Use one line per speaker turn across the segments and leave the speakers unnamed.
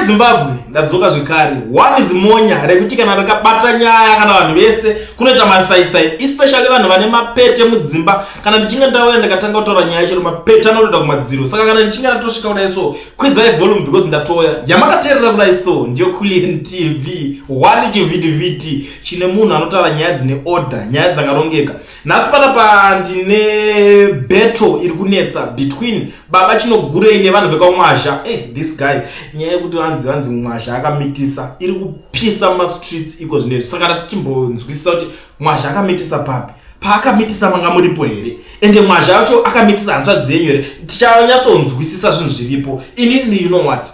Zimbabwe ndadzoka zvekare. One is monya rekuti kana rakabata nyaya kana vanhu vese kunoita masaisai, especially vanhu vane mapete mudzimba. Kana ndichinge ndauya ndakatanga kutaura nyaya chero mapete anotoda kumadziro. Saka kana ndichinge ndatosvika kudai so, kwidzai volume because ndatoya. Yamakateerera kudai so ndiyo Kulian TV. One chivhiti chine munhu anotaura nyaya dzine order, nyaya dzakarongeka. Nhasi panapa ndine battle iri kunetsa between Baba Chinogurei nevanhu vekwaMwazha. This guy nyaya yekuti vanzi Mwazha akamitisa iri kupisa mastreets iko zvinezvi. Saka tatichimbonzwisisa kuti Mwazha akamitisa papi, paakamitisa manga muripo here, ende Mwazha yacho akamitisa hanzvadzi yenyu here. Tichanyatsonzwisisa zvinhu zviripo. Inini, you know what,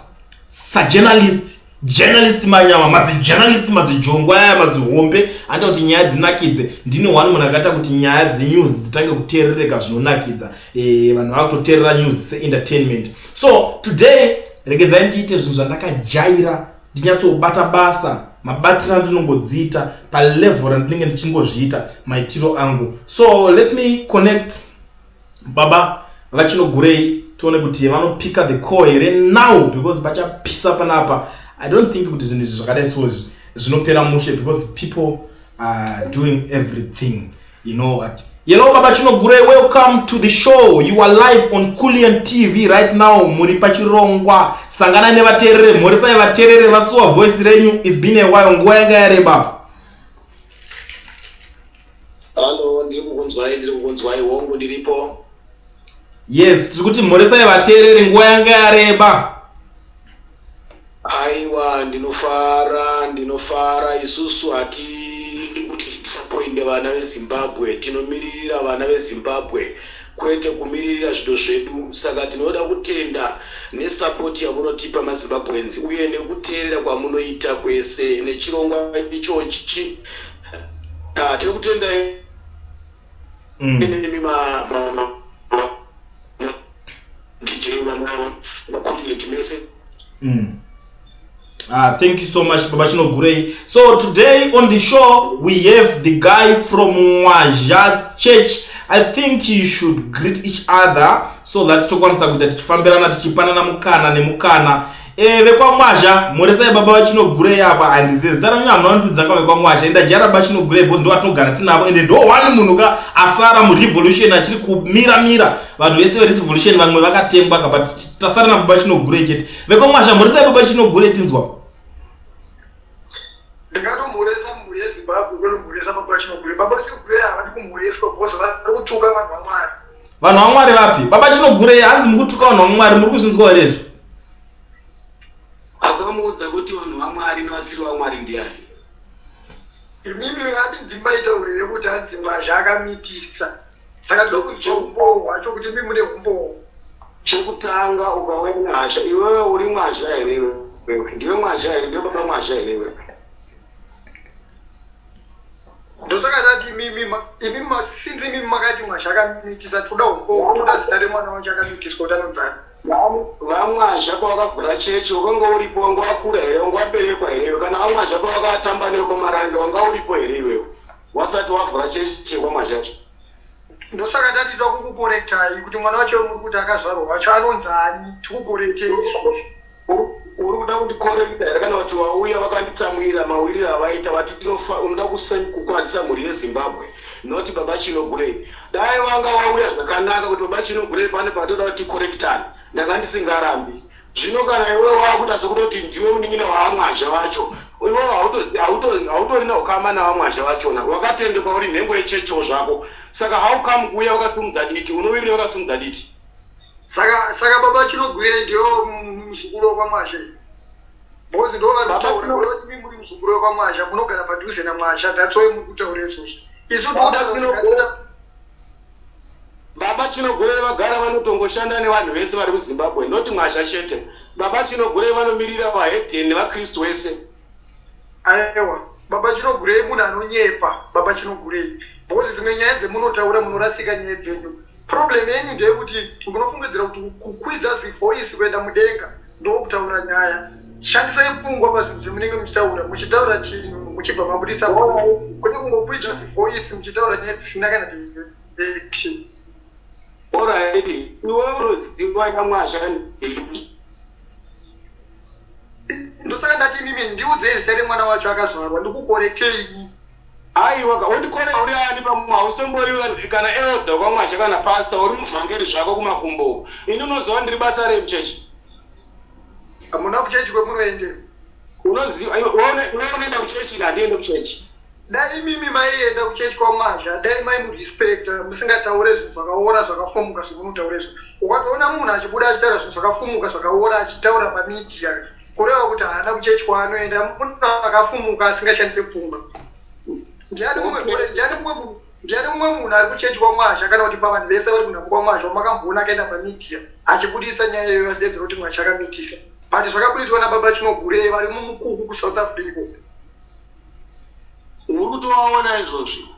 journalist manyama, mazi jongwa yaya, mazi hombe, anda kuti nyaya dzinakidze. Ndine one munhu akaita kuti nyaya dzenews dzitange kuteerereka zvinonakidza. Vanhu vakutoteerera news se-entertainment. So today regedzai ndiite zvinhu zvandakajaira, ndinyatsobata basa, mabatiro andinongodziita palevel randinenge ndichingozviita maitiro angu. So let me connect Baba Vachinogurei tione kuti vanopika the core here now, because vachapisa panapa. I don't think kuti zvinhu zvakadai so zvinopera mushe, because people are doing everything. You know what? Hello Baba Chinogurei, welcome to the show. You are live on Kulian TV right now. Muri pachirongwa sangana nevateerere, mhoresai vateerere vasuwa voice renyu. It's been a while. Nguva yanga yare Baba.
Hello, ndiri kukunzwai hongu ndiripo.
Yes, tiri kuti mhoresai vateerere, nguva yanga yare Baba.
Aiwa, ndinofara isusu kuti tisapoinde vana veZimbabwe, tinomirira vana veZimbabwe kwete kumirira zvido zvedu. Saka tinoda kutenda nesapoti yamunotipa maZimbabwenzi uye nekuteerera kwamunoita kwese nechirongwa ichochi. Tiri kutenda
Thank you so much, Baba Chinogurei. So today on the show we have the guy from Mwazha Church. I think you should greet each other so that tokwanisa kuita tichifambirana tichipanana mukana nemukana. VekwaMwazha, mhoresai Baba Vachinogurei apa. Handizivi zita rangu hamunondudza kavekwaMwazha. Ndajara Baba Chinogurei because ndo vatinogara tinavo, ende ndo one munhu asara murevolution achiri kumira vanhu vese verevolution, vamwe vakatengwa but tasara naBaba Chinogurei chete. VekwaMwazha, mhoresai Baba Chinogurei tinzwa.
Ndingatomhoresa mhuri yeZimbabwe kwemhoresa Baba Chinogurei. Baba Chinogurei havadi kumhoreswa because vari kutuka vanhu vaMwari.
Vanhu vaMwari vapi? Baba Chinogurei hanzi mukutuka vanhu vaMwari, muri kuzvinzwa here?
Akamuudza kuti vanhu vaMwari nevasiri vaMwari ndiani? Imimi vati dzimba itaurire kuti hanzi Mwazha akamitisa. Saka ndokudzwa umbohwa chokuti mimi mune umbohwa.
chekutanga ukauya Mwazha, iwewe uri Mwazha here iwe? Ndiwe Mwazha here? Ndiwe Baba Mwazha here iwe?
Ndosaka ndati imimi masindri imimi makati Mwazha akamitisa, toda umbohwa, toda zita remwana wacho akamitiswa kuti anonzani.
VaMwazha pavakavhura chechi wakanga uripo, wanga wakura here, wanga waberekwa here? Kana vaMwazha pavakatamba nevekomaranga wanga uripo here iwewe wasati wavhura chechi chekwaMwazha?
Ndosaka ndati toda kukukorektai kuti mwana wacho muri kuti akazvarwa wacho anonzani, tikukorektei.
Uri kuda kundikorekta here kana kuti wauya vakanditsamwira mawirire avaita vati unoda kukwadzisa mhuri yeZimbabwe noti Baba Chinogurei? Dai vanga wauya zvakanaka kuti Baba Chinogurei pane patoda kuti korektani, ndanga ndisingarambi. Zvino kana iwe wakuda sokutoti ndiwe munin'ina waMwazha wacho, iwe hautorina ukama naVaMwazha vachona, wakatendekwa uri nhengo yechechiwo zvako. Saka how come kuuya wakasimudza diti? Unovirira wakasimudza diti?
Saka Baba Chinogurei ndiyo muzukuru wekwaMwazha. Because ndo vazitaura kuti mimi muri muzukuru wekwaMwazha, munogara padhuze naMwazha, that's why muri kutaura izvozvo. Isu
Baba Chinogurei vagara vanotongoshanda nevanhu vese vari kuZimbabwe, noti Mwazha chete. Baba Chinogurei vanomirira vahedheni nevaKristu vese.
Aiwa, Baba Chinogurei munhu anonyepa, Baba Chinogurei. Because dzimwe nyaya dzemunotaura munorasika nyaya dzenyu. Problem yenyu ndeyekuti munofungidzira kuti kukwidza zvivoisi kuenda mudenga ndokutaura nyaya. Shandisai pfungwa pazvinhu zvemunenge muchitaura, muchitaura chinhu muchibva mabudisa kwete kungokwidza zvivoisi muchitaura nyaya dzisina kana direction.
Alright, iwe unoziva yaMwazha
ndosaka ndati mimi ndiudze zita remwana wacho akazvarwa ndikukorektei.
Aiwa undikorera uri ani pamausimbori kana elder kwaMwasha kana pastor uri muvhangeri zvako kumakumbo. Ini unoziva ndiri basa rechechi.
Hamuna kuchechi kwemunoende.
Unoziva unoenda kuchechi handiende kuchechi.
Dai mimi maienda kuchechi kwaMwasha, dai mai murespecta, musingataure zvinhu zvakaora zvakafomuka semunotaure zvinhu. Ukatoona munhu achibuda achitaura zvinhu zvakafomuka zvakaora achitaura pamidia, kureva kuti haana kuchechi kwaanoenda, munhu akafumuka asingashandise pfungwa. Ndiani mumwe munhu ari kuchechi kwaMwasha kana kuti pavanhu vese vari kunhambo kwaMwasha wamakamboona akaenda pamidia achibudisa nyaya iyoyo achidedzera kuti Mwasha akamitisa. But zvakabudiswa naBaba Chinogure vari mumukuku kuSouth Africa.
Uri kutovaona izvozvo?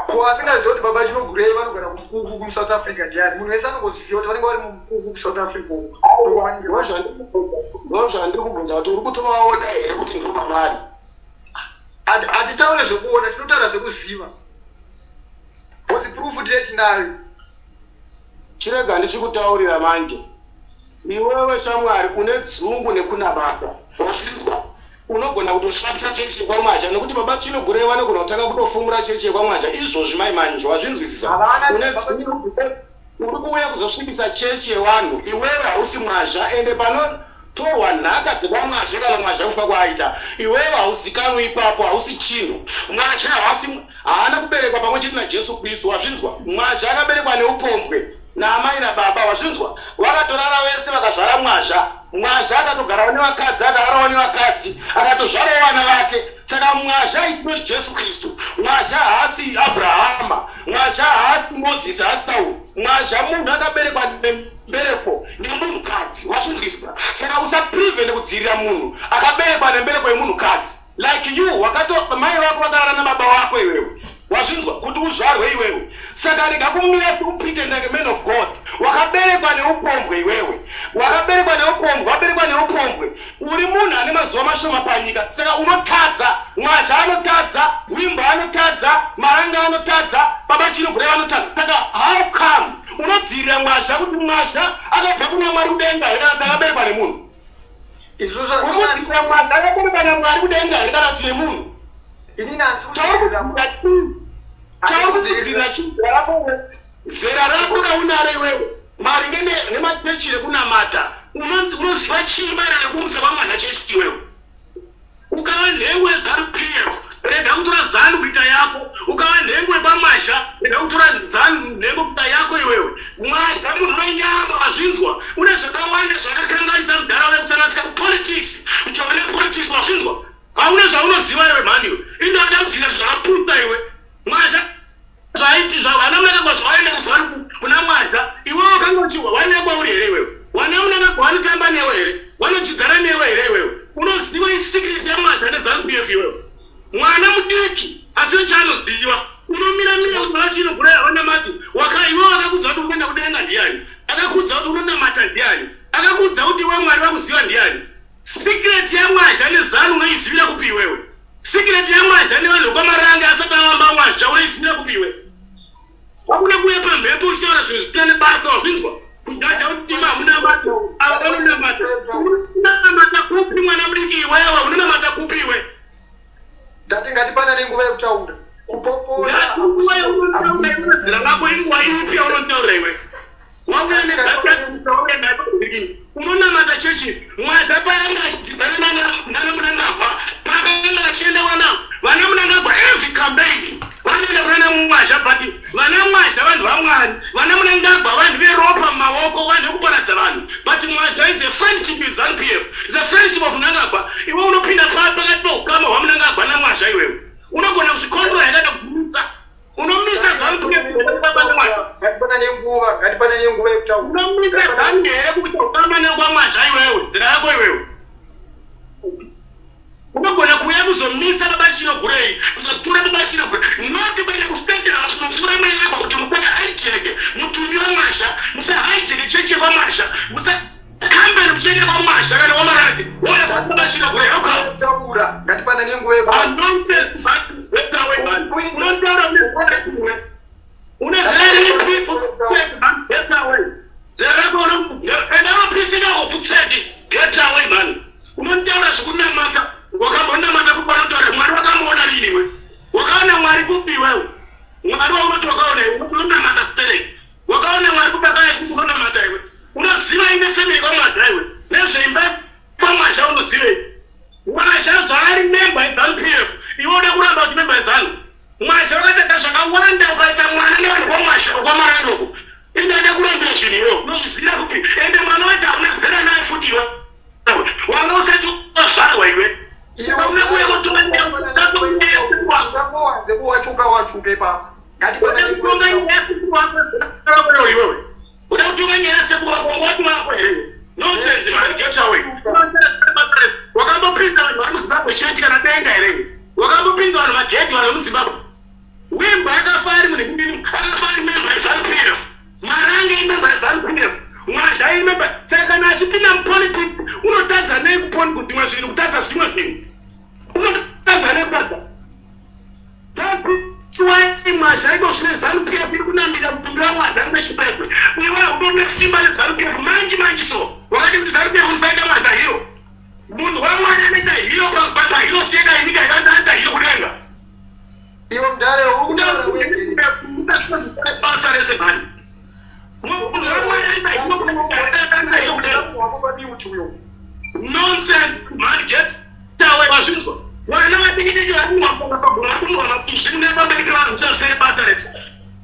Ko asingaziva kuti Baba Chinogure vanogara mumukuku kuSouth Africa ndiani. Munhu wese anongoziva kuti vanenge vari mumukuku kuSouth Africa.
Ndozvandiri kubvunza kuti uri kutovaona here kuti ndiri mamari?
Hatitaure zvekuona, tinotaura zvekuziva. Kuti proof tinayo.
Chirega ndichikutaurira manje. Iwewe shamwari une dzungu nekuna baba. Wazvinzwa? Unogona kutoshatisa chechi kwaMwasha nekuti Baba Chinogure vanogona kutanga kutofumura chechi kwaMwasha izvozvi mai manje wazvinzwisisa? Uri kuuya kuzosvibisa chechi yevanhu iwewe hausi Mwasha ende panotorwa nhaka dzekwaMwasha kana Mwasha kufa kwaita iwewe hauzikanwi ipapo hausi chinhu. Mwasha haana kuberekwa pamwe chete naJesu Kristu wazvinzwa? Mwasha akaberekwa neupombwe naamai nababa wazvinzwa? Vakatorara vese vakazvara Mwasha. Mwasha akatogarawo nevakadzi akararawo nevakadzi akatozvarawo vana vake. Saka Mwasha itinoti Jesu Kristu. Mwasha haasi Abrahama, Mwasha haasi Mozisi, haasi Sauli. Mwasha munhu akaberekwa nembereko nemunhukadzi wazvinzwiswa? Saka usaprive nekudzivirira munhu akaberekwa nembereko yemunhukadzi. Like you mai vako vakarara nababa vako iwewe wazvinzwa kuti uzvarwe iwewe. Saka rega kumira sekupretenda ngeman of God. Wakaberekwa neupombwe iwewe. Wakaberekwa neupombwe. Uri munhu ane mazuva mashoma panyika. Saka unotadza. Mwasha anotadza. Wimbo anotadza. Maranga anotadza. Baba Chinogure anotadza. Saka how come unodzivirira Mwasha kuti Mwasha akabva kuna Mwari kudenga here kana akaberekwa nemunhu? Unodzivirira Mwasha akaberekwa naMwari kudenga here kana kuti nemunhu? Zera rako raunaro iwewe maringe nemachechi ekunamata unoziva chii maererano nekuumisa kwaMwasha chechi iwewe? Ukava nhengo yeZanu-PF rega kutora Zanu kuita yako. Ukava nhengo yepaMwasha rega kutora nhengo kuita yako iwewe. Mwasha munhu wenyama wazvinzwa? Une zvakawanda zvakakanganisa mudharaunda kusanganisira kupolitics. Uchava nepolitics wazvinzwa? Hauna zvaunoziva iwe mhani iwe. Indoda kuziva zvakaputsa iwe. Mwasha zvaiti zvavana munakagwa zvawaenda kuzanu kuna Mwasha iwewe wakangochiwa waenda kwauri here iwewe? Wana unakagwa vanotamba newe here? Vanochidzana newe here iwewe? Unoziva isikiriti yaMwasha neZanu-PF iwewe? Mwana mudiki asi chaanoziva unomira kuti Baba Chinogure havanamati. Iwewe akakudza kuti unoenda kudenga ndiani? Akakudza kuti unonamata ndiani? Akakudza kuti iwe Mwari vakuziva ndiani? Sikireti yaMwasha neZanu unoizivira kupi iwewe? Sikireti yaMwasha nevanhu vekwaMaranga asati avamba Mwasha unoizivira kupi iwewe? Hakuna kuuya pamhepo uchitaura zvinhu zvisina nebasa wazvinzwa? Kujaja kuti tima hamunamata avanonamata. Unonamata kupi mwana mudiki iwewe? Unonamata kupi iwe?
Ndatingatipanane nenguva yekutaura. Kupopola.
Zera rako inguva ipi yaunotaura iwe? Wauya negati unonamata chechi. Mwasha paanga achidzidzana nanamunangagwa paanga achienda vana munangagwa every campaign vanoenda kunana Mwasha but vana Mwasha vanhu vaMwari. Vana munangagwa vanhu veropa mumaoko vanhu vekuparadza vanhu but Mwasha is a friendship with Zanu-PF. Is a friendship of Munangagwa. Iwe unopinda pakati peukama hwaMunangagwa naMwasha iwewe. Unogona kuzvikontrora here kana kugumisa. Unomisa Zanu-PF kubata Mwasha.
Ngatipanane nenguva yekutaura.
Unomisa Zanu here kuti ukama nekwaMwasha iwewe. Zera yako iwewe. Unogona kuuya kuzomisa Baba Chinogure kuzotura Baba Chinogure noti bene kusitendera kuzotura mai yako kuti musaka haijeke mutumbi waMwasha musahaijeke chechi kwaMwasha musakambere kucheche kwaMwasha kana kwaMarati wona Baba Chinogure
yokutaura. Ngatipanane nenguva yekutaura.
Nonsense but that's the way man. Unotaura uneproduct iwe. Unezere people that's the way. Zera kono enda mapisika kupuseti that's the way man. Unontaura uzizira kuti ende mwana wacho unazera naye futi iwe wanga usati wazvarwa iwe unakuya
kutowanze kuwachuka wachuke pa
udakutonga nyaya sekuwako iwewe udakutonga nyaya sekuwako watu wako here nonsense man get away wakambopinza vanhu vari muzimbabwe cheti kana denga here wakambopinza vanhu magedhi vari muzimbabwe wimba akafa ari munekudini akafa ari memba yeZANU-PF Marange imemba yeZANU-PF Mwazha imemba saka kana achipinda mupolitics unotadza nei kuponi kudzimwe zvinhu kutadza zvimwe zvinhu unotadza nei kutadza wai Mwazha inosvine ZANU-PF iri kunamira mutumbira Mwazha rimeshipekwe iwe unoone simba reZANU-PF manji so wakati kuti ZANU-PF usaita mazahiro munhu wamwari anoita hiro pazahiro seka inyika ikandaita hiro kudenga
iwe mdare
basa rezebhani munhu wamwari anoita hiro nonsense man get away wazvinzwa vana vadikidiki vakumwa mapuzinebabeki vanhu sasei basa rese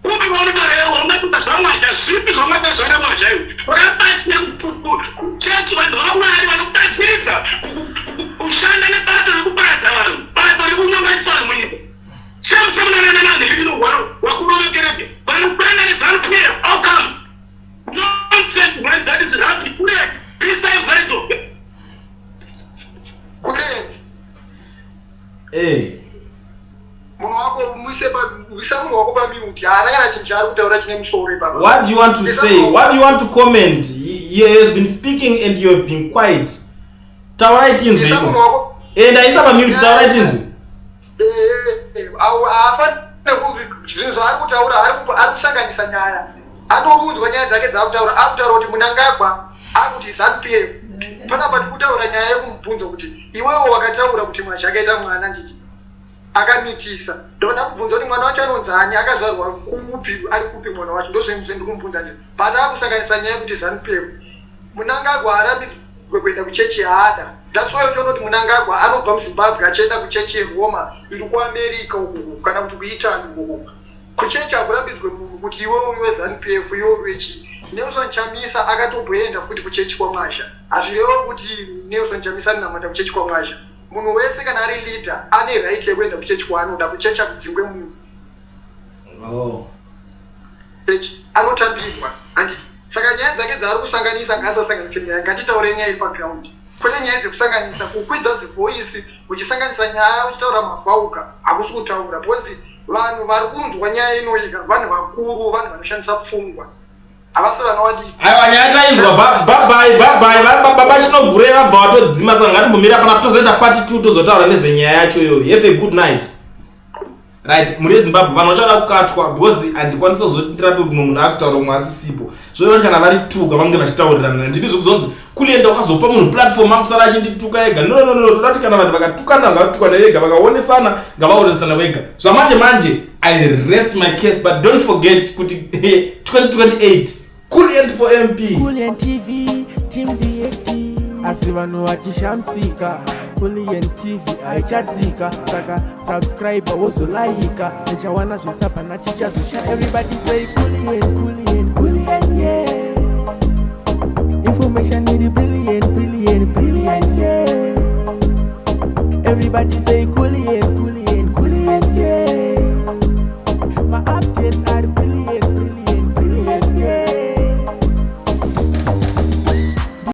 kumbe vaonekarea ungatuta zvamwazha zvipi zvamwatazvana mwazha iwe vakabatsira kuchechi vanhu vamwari vanokubatsiridza kushanda nebasa rekuparadza vanhu basa rekunyongaisa vanhu munyika semusemunanananhirinohwaro wakurovekereke vanokwana neZANU-PF outcome nonsense man that is rugby kule pisaivezo
munhu wako muisa munhu wako pamute haana kana chinhu chaari kutaura chine musoro ipapa.
What do you want to say? What do you want to comment? He has been speaking and you have been quiet. Taurai tinzwi iko. Ndaisa pamute taurai tinzwi.
Zvinhu zvaari kutaura ari kusanganisa nyaya atorunzwa nyaya dzake dzaakutaura akutaura kuti Mnangagwa akuti ZANU-PF panapa tikutaura nyaya yekumubvunza kuti iwewo wakataura kuti Mwazha akaita mwana ndiki akamitisa ndoda kubvunza kuti mwana wacho anonzani akazvarwa kupi ari kupi mwana wacho ndozvendikumubvunza ndizvo but akusanganisa nyaya yekuti ZANU-PF Mnangagwa harambi kwekuenda kuchechi haada that's why uchiona kuti Mnangagwa anobva muZimbabwe achienda kuchechi yeRoma iri kuAmerica uku kana kuti kuItaly uku kuchechi akurambidzwe munhu kuti iwewe weZANU-PF iwewechi Nelson Chamisa akatobhoenda futi kuchechi kwaMwazha hazvirevo kuti Nelson Chamisa anamata kuchechi kwaMwazha munhu wese kana ari leader ane right yekuenda kuchechi kwaanoda kuchecha kudzingwe munhu anotambirwa handiti saka nyaya dzake dzaari kusanganisa ngaasasanganise nyaya ngatitaure nyaya iri paground kune nyaya dzekusanganisa kukwidza zivoisi uchisanganisa nyaya uchitaura mavhauka hakusi kutaura because vanhu vari kunzwa nyaya inoika vanhu vakuru vanhu vanoshandisa pfungwa havasi vanowadi
aiwa nyaya tainzwa baba Chinogure vabva vatodzima saka ngatimbomira pana tozoenda part 2 tozotaura nezvenyaya yacho iyoyo. Have a good night. Right, muri Zimbabwe vanhu vachada kukatwa because handikwanisa kuzotindira pe mumwe munhu akutaura umwe asisipo zvoona kana vari tuka vange vachitaurirana ndini zvokuzonzi kulienda wakazopa munhu platform akusara achindituka ega no toda kuti kana vanhu vakatukana ngavatukana vega vakaonesana ngavaonesana vega zvamanje I rest my case but don't forget kuti 2028 Kulient for MP
Kulient TV team VAT asi vanhu vachishamsika Kulient TV haichatsika saka subscribe wozolaika nechawana zvisapa nachichazosha everybody say Kulient yeah information is brilliant yeah everybody say Kulient